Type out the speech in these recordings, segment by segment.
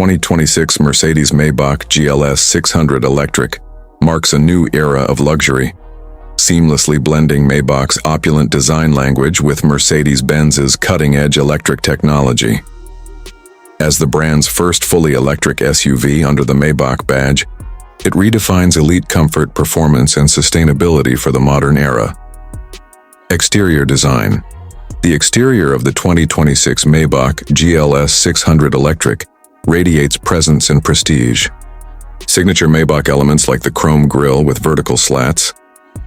2026 Mercedes-Maybach GLS 600 Electric marks a new era of luxury, seamlessly blending Maybach's opulent design language with Mercedes-Benz's cutting-edge electric technology. As the brand's first fully electric SUV under the Maybach badge, it redefines elite comfort, performance, and sustainability for the modern era. Exterior design. The exterior of the 2026 Maybach GLS 600 Electric radiates presence and prestige. Signature Maybach elements like the chrome grille with vertical slats,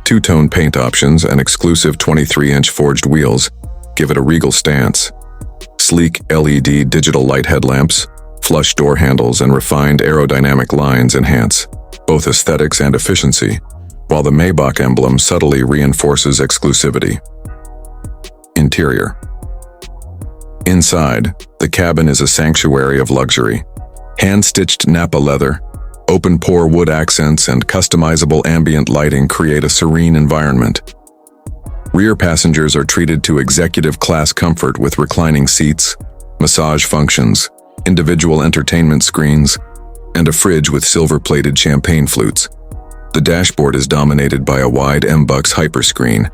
two-tone paint options, and exclusive 23-inch forged wheels give it a regal stance. Sleek LED digital light headlamps, flush door handles, and refined aerodynamic lines enhance both aesthetics and efficiency, while the Maybach emblem subtly reinforces exclusivity. Interior. Inside, the cabin is a sanctuary of luxury. Hand-stitched Napa leather, open-pore wood accents, and customizable ambient lighting create a serene environment. Rear passengers are treated to executive-class comfort with reclining seats, massage functions, individual entertainment screens, and a fridge with silver-plated champagne flutes. The dashboard is dominated by a wide MBUX hyperscreen,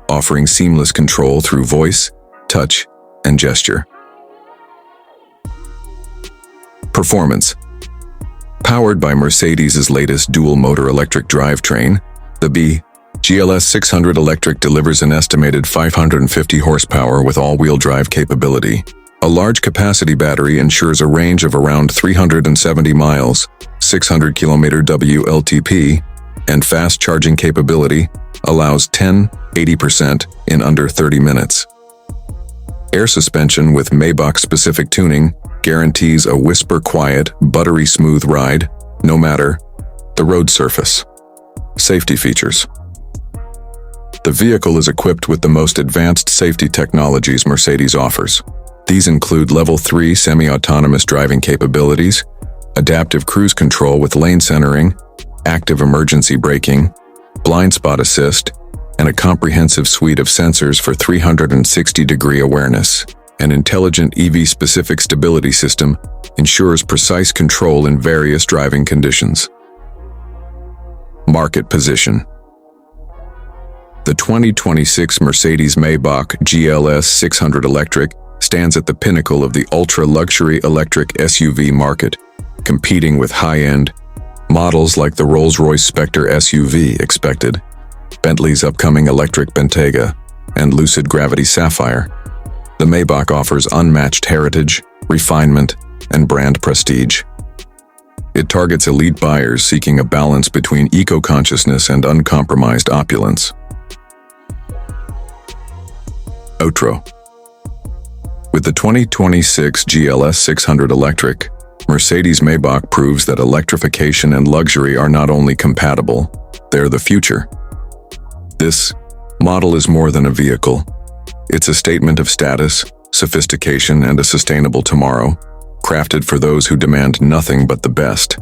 offering seamless control through voice, touch, and gesture. Performance. Powered by Mercedes' latest dual-motor electric drivetrain, the GLS 600 Electric delivers an estimated 550 horsepower with all-wheel drive capability. A large-capacity battery ensures a range of around 370 miles, 600 km WLTP, and fast charging capability allows 80% in under 30 minutes. Air suspension with Maybach-specific tuning guarantees a whisper-quiet, buttery smooth ride, no matter the road surface. Safety features. The vehicle is equipped with the most advanced safety technologies Mercedes offers. These include Level 3 semi-autonomous driving capabilities, adaptive cruise control with lane centering, active emergency braking, blind spot assist, and a comprehensive suite of sensors for 360-degree awareness. An intelligent EV-specific stability system ensures precise control in various driving conditions. Market position. The 2026 Mercedes-Maybach GLS 600 Electric stands at the pinnacle of the ultra-luxury electric SUV market, competing with high-end models like the Rolls-Royce Spectre SUV expected, Bentley's upcoming electric Bentayga, and Lucid Gravity Sapphire. The Maybach offers unmatched heritage, refinement, and brand prestige. It targets elite buyers seeking a balance between eco-consciousness and uncompromised opulence. Outro. With the 2026 GLS 600 Electric, Mercedes-Maybach proves that electrification and luxury are not only compatible, they're the future. This model is more than a vehicle. It's a statement of status, sophistication, and a sustainable tomorrow, crafted for those who demand nothing but the best.